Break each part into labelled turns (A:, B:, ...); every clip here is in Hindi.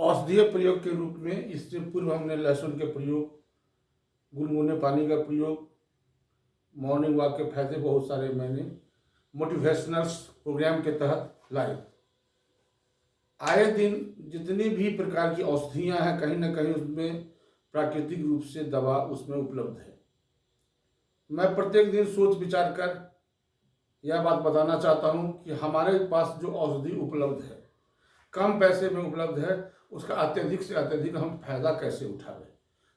A: औषधीय प्रयोग के रूप में इससे पूर्व हमने लहसुन के प्रयोग, गुनगुने पानी का प्रयोग, मॉर्निंग वॉक के फायदे बहुत सारे मैंने मोटिवेशनल प्रोग्राम के तहत लाए। आए दिन जितनी भी प्रकार की औषधियाँ हैं कहीं ना कहीं उसमें प्राकृतिक रूप से दवा उसमें उपलब्ध है। मैं प्रत्येक दिन सोच विचार कर यह बात बताना चाहता हूँ कि हमारे पास जो औषधि उपलब्ध है, कम पैसे में उपलब्ध है, उसका अत्यधिक से अत्यधिक हम फायदा कैसे उठावें।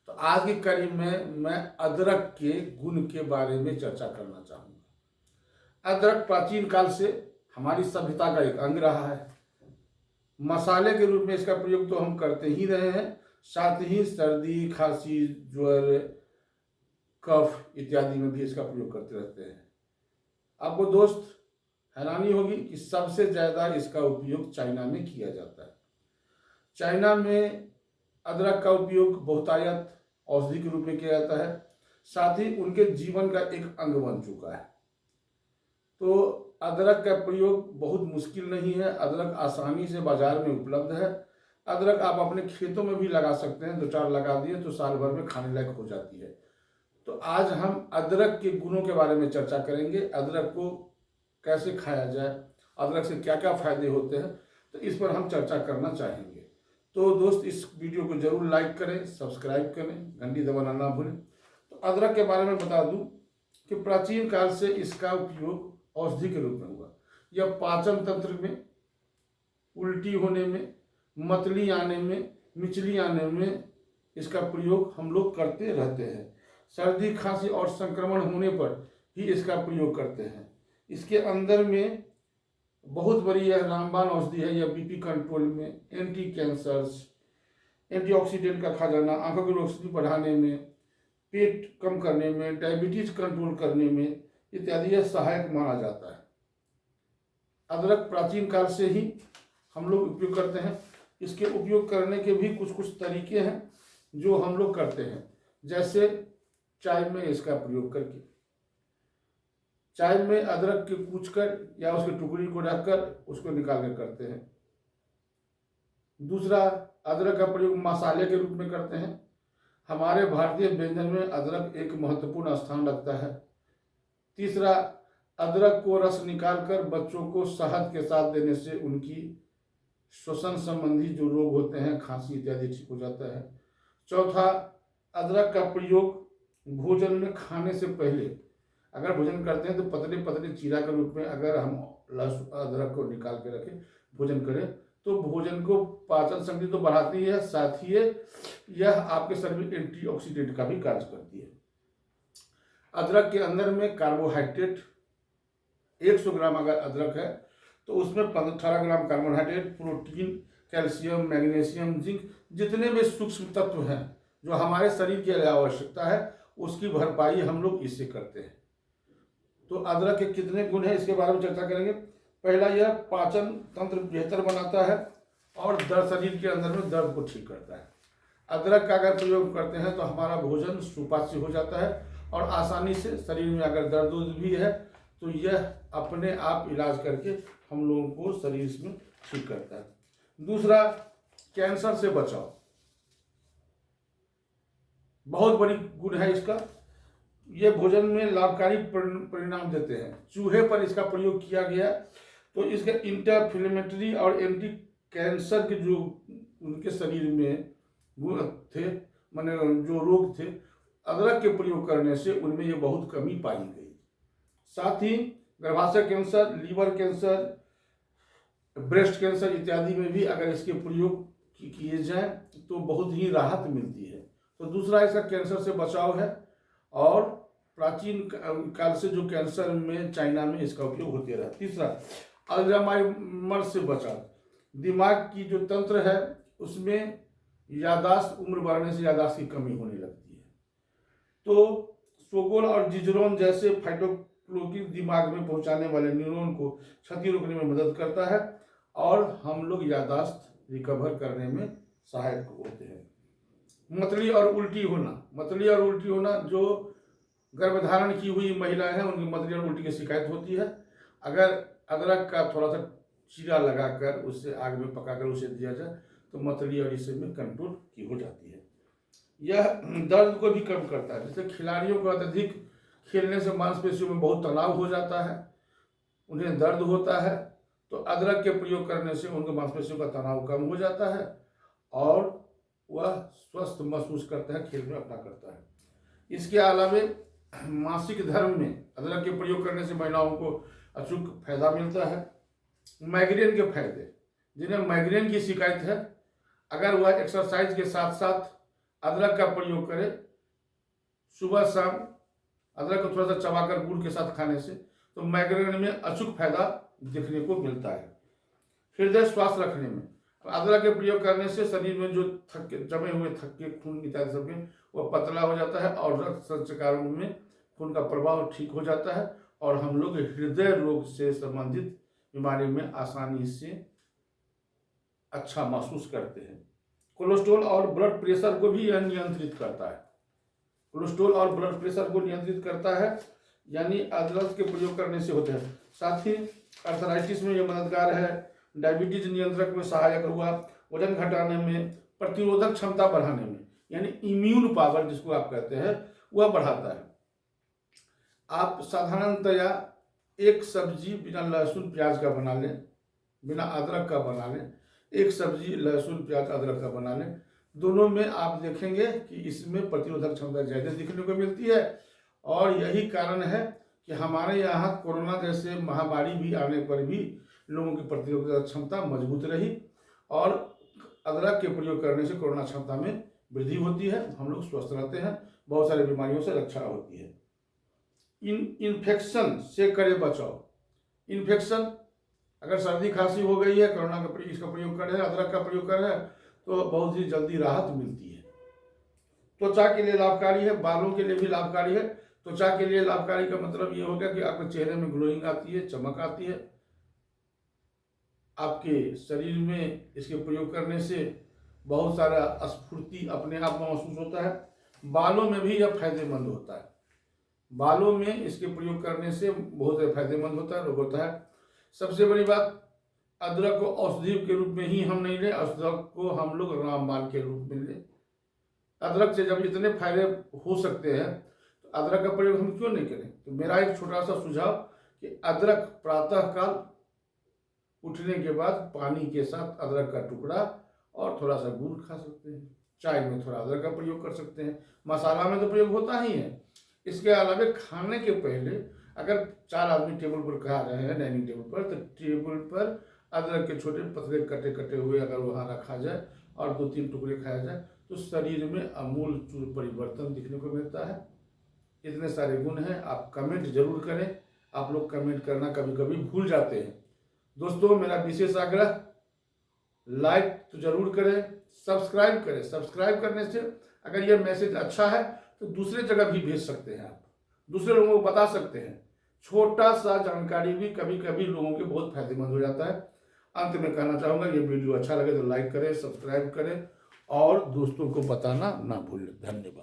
A: तो आज की कड़ी में मैं अदरक के गुण के बारे में चर्चा करना चाहूँगा। अदरक प्राचीन काल से हमारी सभ्यता का एक अंग रहा है। मसाले के रूप में इसका प्रयोग तो हम करते ही रहे हैं, साथ ही सर्दी, खांसी, ज्वर, कफ इत्यादि में भी इसका प्रयोग करते रहते हैं। आपको दोस्त हैरानी होगी कि सबसे ज़्यादा इसका उपयोग चाइना में किया जाता है। चाइना में अदरक का उपयोग बहुतायत औषधि के रूप में किया जाता है, साथ ही उनके जीवन का एक अंग बन चुका है। तो अदरक का प्रयोग बहुत मुश्किल नहीं है। अदरक आसानी से बाजार में उपलब्ध है। अदरक आप अपने खेतों में भी लगा सकते हैं, 2-4 लगा दिए तो साल भर में खाने लायक हो जाती है। तो आज हम अदरक के गुणों के बारे में चर्चा करेंगे। अदरक को कैसे खाया जाए, अदरक से क्या क्या फायदे होते हैं, तो इस पर हम चर्चा करना चाहेंगे। तो दोस्त इस वीडियो को जरूर लाइक करें, सब्सक्राइब करें, घंटी दबाना ना भूलें। तो अदरक के बारे में बता दूं कि प्राचीन काल से इसका उपयोग औषधि के रूप में हुआ। यह पाचन तंत्र में, उल्टी होने में, मतली आने में, मिचली आने में इसका प्रयोग हम लोग करते रहते हैं। सर्दी, खांसी और संक्रमण होने पर ही इसका प्रयोग करते हैं। इसके अंदर में बहुत बड़ी यह रामबाण औषधि है। यह बीपी कंट्रोल में, एंटी कैंसर्स, एंटीऑक्सीडेंट का खजाना, आंखों की रोशनी बढ़ाने में, पेट कम करने में, डायबिटीज कंट्रोल करने में इत्यादि यह सहायक माना जाता है। अदरक प्राचीन काल से ही हम लोग उपयोग करते हैं। इसके उपयोग करने के भी कुछ कुछ तरीके हैं जो हम लोग करते हैं, जैसे चाय में इसका प्रयोग करके, चाय में अदरक के कूचकर या उसके टुकड़ी को रखकर उसको निकाल कर करते हैं। दूसरा, अदरक का प्रयोग मसाले के रूप में करते हैं। हमारे भारतीय व्यंजन में अदरक एक महत्वपूर्ण स्थान रखता है। तीसरा, अदरक को रस निकालकर बच्चों को शहद के साथ देने से उनकी श्वसन संबंधी जो रोग होते हैं, खांसी इत्यादि, ठीक हो जाता है। चौथा, अदरक का प्रयोग भोजन में खाने से पहले अगर भोजन करते हैं तो पतले पतले चीरा के रूप में अगर हम अदरक को निकाल के रखें, भोजन करें, तो भोजन को पाचन शक्ति तो बढ़ाती है, साथ ही यह आपके शरीर में एंटीऑक्सीडेंट का भी कार्य करती है। अदरक के अंदर में कार्बोहाइड्रेट 100 ग्राम अगर अदरक है तो उसमें 18 ग्राम carbohydrate, protein, calcium, magnesium, zinc, जितने भी सूक्ष्म तत्व हैं जो हमारे शरीर की आवश्यकता है उसकी भरपाई हम लोग इससे करते हैं। तो अदरक के कितने गुण हैं इसके बारे में चर्चा करेंगे। पहला, यह पाचन तंत्र बेहतर बनाता है और शरीर के अंदर में दर्द को ठीक करता है। अदरक का अगर प्रयोग करते हैं तो हमारा भोजन सुपाच्य हो जाता है और आसानी से शरीर में अगर दर्द भी है तो यह अपने आप इलाज करके हम लोगों को शरीर में ठीक करता है। दूसरा, कैंसर से बचाव, बहुत बड़ी गुण है इसका। ये भोजन में लाभकारी परिणाम देते हैं। चूहे पर इसका प्रयोग किया गया तो इसके इंटरफ्लेमेटरी और एंटी कैंसर के जो उनके शरीर में गुण थे, माने जो रोग थे, अदरक के प्रयोग करने से उनमें ये बहुत कमी पाई गई। साथ ही गर्भाशय cancer, liver cancer, breast cancer इत्यादि में भी अगर इसके प्रयोग किए जाएं तो बहुत ही राहत मिलती है। तो दूसरा, इसका कैंसर से बचाव है। और प्राचीन काल से जो कैंसर में चाइना में इसका उपयोग होते रहा। तीसरा, अल्जाइमर से बचाव, दिमाग की जो तंत्र है उसमें यादाश्त, उम्र बढ़ने से यादाश्त की कमी होने लगती है। तो सोगोल और जिजरोन जैसे फाइटोक्रोकिन दिमाग में पहुंचाने वाले न्यूरॉन को क्षति रोकने में मदद करता है और हम लोग यादाश्त रिकवर करने में सहायक होते हैं। मतली और उल्टी होना, जो गर्भधारण की हुई महिलाएं हैं उनकी मतली और उल्टी की शिकायत होती है। अगर अदरक का थोड़ा सा चीरा लगाकर उससे आग में पकाकर उसे दिया जाए तो मतली और इसे में कंट्रोल की हो जाती है। यह दर्द को भी कम करता है। जैसे खिलाड़ियों को अत्यधिक खेलने से मांसपेशियों में बहुत तनाव हो जाता है, उन्हें दर्द होता है, तो अदरक के प्रयोग करने से उनके मांसपेशियों का तनाव कम हो जाता है और वह स्वस्थ महसूस करता है, खेल में अपना करता है। इसके अलावे मासिक धर्म में अदरक के प्रयोग करने से महिलाओं को अचूक फायदा मिलता है। माइग्रेन के फायदे, जिन्हें माइग्रेन की शिकायत है, अगर वह एक्सरसाइज के साथ साथ अदरक का प्रयोग करे, सुबह शाम अदरक को थोड़ा सा चबाकर गुड़ के साथ खाने से, तो माइग्रेन में अचूक फायदा देखने को मिलता है। हृदय स्वास्थ्य रखने में अदरक के प्रयोग करने से शरीर में जो जमे हुए थक्के खून इत्यादि सबके वह पतला हो जाता है और रक्त संचरण में खून का प्रभाव ठीक हो जाता है और हम लोग हृदय रोग से संबंधित बीमारी में आसानी से अच्छा महसूस करते हैं। कोलेस्ट्रॉल और ब्लड प्रेशर को भी यह नियंत्रित करता है। कोलेस्ट्रॉल और ब्लड प्रेशर को नियंत्रित करता है, यानी अदरक के प्रयोग करने से होते हैं। साथ ही आर्थराइटिस में यह मददगार है, डायबिटीज नियंत्रण में सहायक हुआ, वजन घटाने में, प्रतिरोधक क्षमता बढ़ाने में, यानी इम्यून पावर जिसको आप कहते हैं वह बढ़ाता है। आप साधारणतया एक सब्जी बिना लहसुन प्याज का बना लें, बिना अदरक का बना लें, एक सब्जी लहसुन प्याज अदरक का बना लें, दोनों में आप देखेंगे कि इसमें प्रतिरोधक क्षमता ज़्यादा दिखने को मिलती है। और यही कारण है कि हमारे यहाँ कोरोना जैसे महामारी भी आने पर भी लोगों की प्रतिरोधक क्षमता मजबूत रही और अदरक के प्रयोग करने से कोरोना क्षमता में वृद्धि होती है, हम लोग स्वस्थ रहते हैं, बहुत सारी बीमारियों से रक्षा होती है। इन्फेक्शन से करे बचाव। इन्फेक्शन, अगर सर्दी खांसी हो गई है, कोरोना का इसका प्रयोग कर रहे हैं, अदरक का प्रयोग कर रहे हैं, तो बहुत ही जल्दी राहत मिलती है। त्वचा के लिए लाभकारी है, बालों के लिए भी लाभकारी है। त्वचा के लिए लाभकारी का मतलब ये हो गया कि आपके चेहरे में ग्लोइंग आती है, चमक आती है, आपके शरीर में इसके प्रयोग करने से बहुत सारा स्फूर्ति अपने आप में महसूस होता है। बालों में भी यह फायदेमंद होता है, बालों में इसके प्रयोग करने से बहुत फायदेमंद होता है, रोग होता है। सबसे बड़ी बात, अदरक को औषधि के रूप में ही हम नहीं लें, अदरक को हम लोग रामबाण के रूप में लें। अदरक से जब इतने फायदे हो सकते हैं तो अदरक का प्रयोग हम क्यों नहीं करें। तो मेरा एक छोटा सा सुझाव कि अदरक प्रातःकाल उठने के बाद पानी के साथ अदरक का टुकड़ा और थोड़ा सा गुड़ खा सकते हैं, चाय में थोड़ा अदरक का प्रयोग कर सकते हैं, मसाला में तो प्रयोग होता ही है। इसके अलावा खाने के पहले अगर 4 आदमी टेबल पर खा रहे हैं डाइनिंग टेबल पर, तो टेबल पर अदरक के छोटे पतले कटे कटे हुए अगर वहाँ रखा जाए और 2-3 टुकड़े खाया जाए तो शरीर में अमूल परिवर्तन दिखने को मिलता है। इतने सारे गुण हैं। आप कमेंट जरूर करें, आप लोग कमेंट करना कभी कभी भूल जाते हैं। दोस्तों, मेरा विशेष आग्रह, लाइक तो जरूर करें, सब्सक्राइब करें। सब्सक्राइब करने से अगर यह मैसेज अच्छा है तो दूसरे जगह भी भेज सकते हैं, आप दूसरे लोगों को बता सकते हैं। छोटा सा जानकारी भी कभी कभी लोगों के बहुत फायदेमंद हो जाता है। अंत में कहना चाहूँगा, ये वीडियो अच्छा लगे तो लाइक करें, सब्सक्राइब करें और दोस्तों को बताना ना भूलें। धन्यवाद।